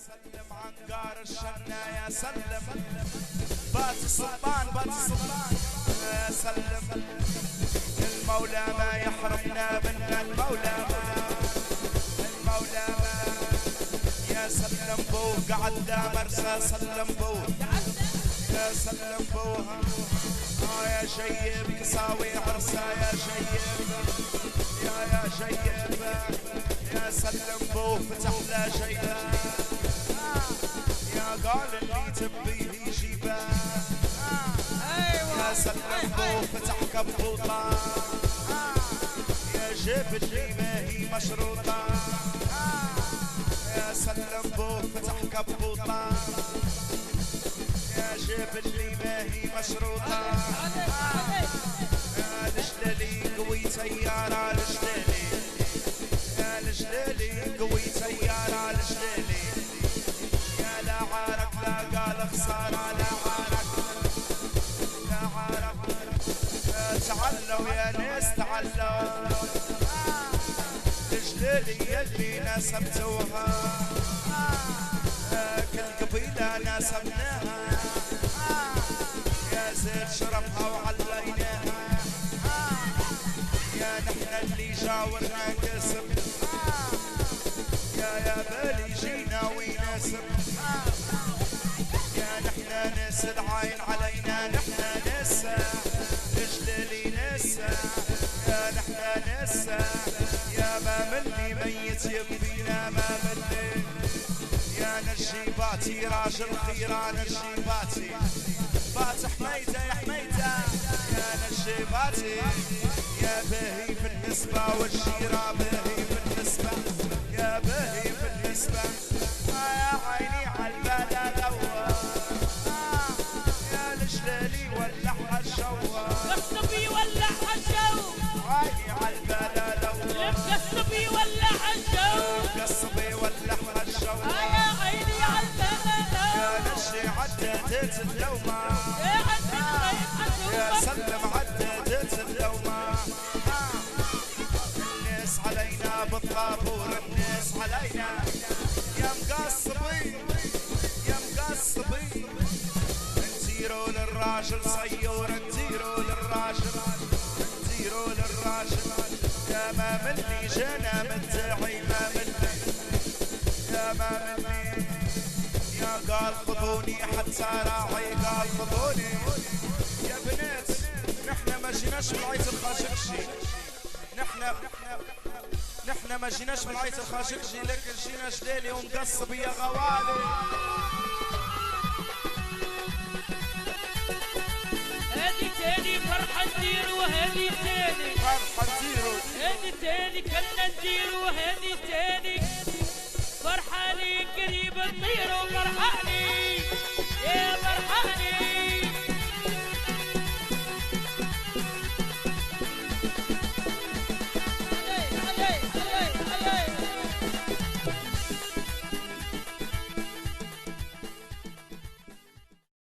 سلم عنقار الشنا يا سلم بات السلطان بات السلطان يا سلم المولى ما يحرمنا منا المولى ما يا سلم بوه قعد لا مرسى سلم بوه يا سلم بوها يا شيب كساوي عرسى يا شيب يا شيب يا سلم بوه فتح لا شيبه يا قال اللي تبيه يجيبه يا سلم بوه فتح كبوطه يا جيب اللي ما هي مشروطه يا سلم بوه فتح كبوطه يا جيب اللي ما هي مشروطه يا الجلالي قوي تياره الجلالي يا الجلالي قوي تياره الجلالي يا لا عارك لا قال خساره لا عارك تعلوا يا ناس تعلوا الجلالي يلي نسبتوها كل قبيله نسبناها يا زيد شرفها وعليناها يا نحن اللي جاورنا كسب يا بالي جينا ويناسب يا نحن ناس العين علينا نحن نسا الجلالي نسا يا نحن نسا يا ما مني ميت يبينا ما مني يا نجيباتي راجل خيران نجيباتي بات حميده يا حميده يا نجيباتي يا باهي في النسبة والشيرة باهي في النسبة يا باهي في النسبة يا عيني عالبلا لوا يا الجلالي ولعها الشوا قصبي ولعها الشو عيني عالبلا لوا قصبي ولعها الشو قصبي ولعها الشوا يا عيني عالبلا لوا يا نشي عددت اللومة يا سلم عددت اللومة الناس علينا بالطابور الناس علينا يا مقصبي يا مقصبي نديروا للراجل صيور نديروا للراجل نديروا للراجل يا ما مني جانا مدعي ما مني يا ما مني يا قال خذوني حتى راعي قال خذوني يا بنات نحن ما جيناش من عيت الخاشقشي نحن ما جيناش من عيت الخاشقشي لكن جينا جلالي ومقصب يا غوالي هادي تاني فرحة نديرو هادي تاني فرحة نديرو هادي تاني كنا نديرو